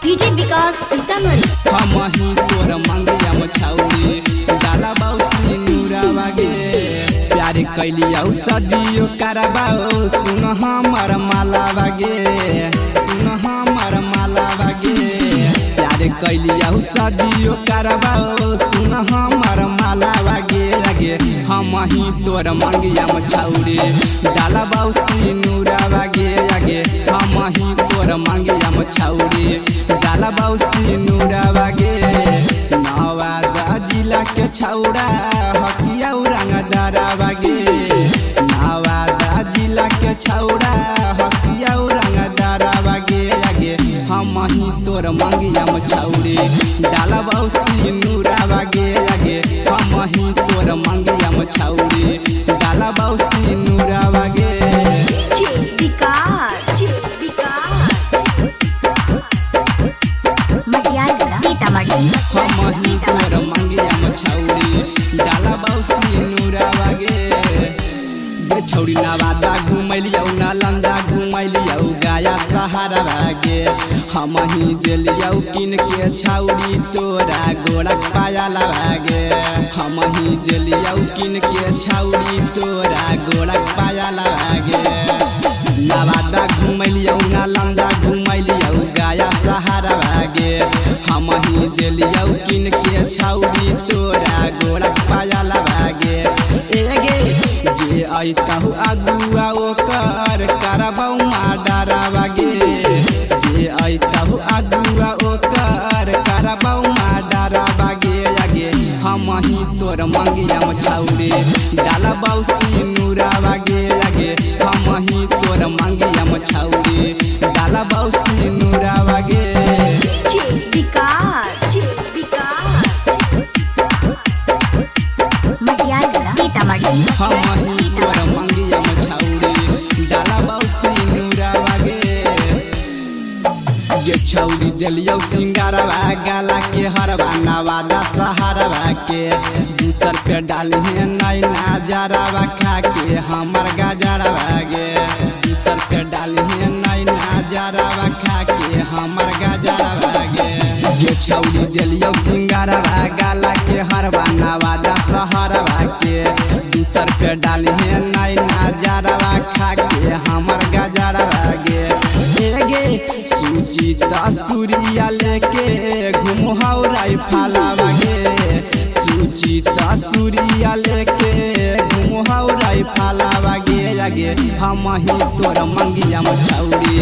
DJ विकास सीतामढ़ी। हम ही तोर मंगिया मछौरी डाला बाउसी नूरावा गे प्यार कैली औ सदियो करबाओ सुन हमर मालावा गे सुन हमर मालावा गे प्यार कैली औ सदियो करबाओ सुन हमर मालावा गे लगे हम ही तोर मंगिया मछौरी डाला बाउसी नूरावा गे लगे हम ही तोर मंगिया मछौरी डाला बाउसी नूरावा गे नवादा जिला के छौड़ा हकिया रंगदारावा गे नवादा जिला के छौड़ा हकिया रंगदारावा गे लगे हम ही तोर मंगिया मछौरी डाला बाउसी नूरावा गे लगे हम ही तोर मंगिया मछौरी डाला बाउसी नूरावा गे हम ही तोर मंगिया मछौरी डाला बाउसी नूरावा गे छौरी नवादा घुमैलियौ नालंदा घुमैलियौ गया सहारा गे हम ही देलियौ किन के छौरी तोरा गोड़ा पायाला गे हम ही देलियौ किन के छौरी तोरा गोड़ा पायाला गे नवादा घुमैलियौ नालंदा घुमैलियौ गया सहारा गे हम ही देलियौ किन के छौरी तोरा गोड़ा पायाला गे एगे जे अइतहु अगुआ ओकर करबौ माडरावा गे जे अइतहु अगुआ ओकर करबौ माडरावा गे लगे हम ही तोर मंगिया मछौरी डाला बाउसी नूरावा गे लगे हम ही तोर मंगिया मछौरी डाला बाउसी नूरावा गे हम ही तोर मंगिया मछौरी डाला बाउसी नूरावा गे छौरी देलियौ सिंगारवा गाला के हरवा नवादा सहारवा के दूसर पे डाली नैना जरावा खा के हमर गजरवा गे दूसर पे डाली नैना जरावा खा के हमर गजरवा गे छौरी देलियौ सिंगारवा गाला के हरवा नवादा सहारवा के दूसर पे डाली नैना जरावा खा के हमर गजरवा गे सूची तस्तूरिया लेके घुमहौ राइफलावा गे सूची तस्तूरिया लेके घुमहौ राइफलावा गे लगे हम ही तोर मंगिया मछौरी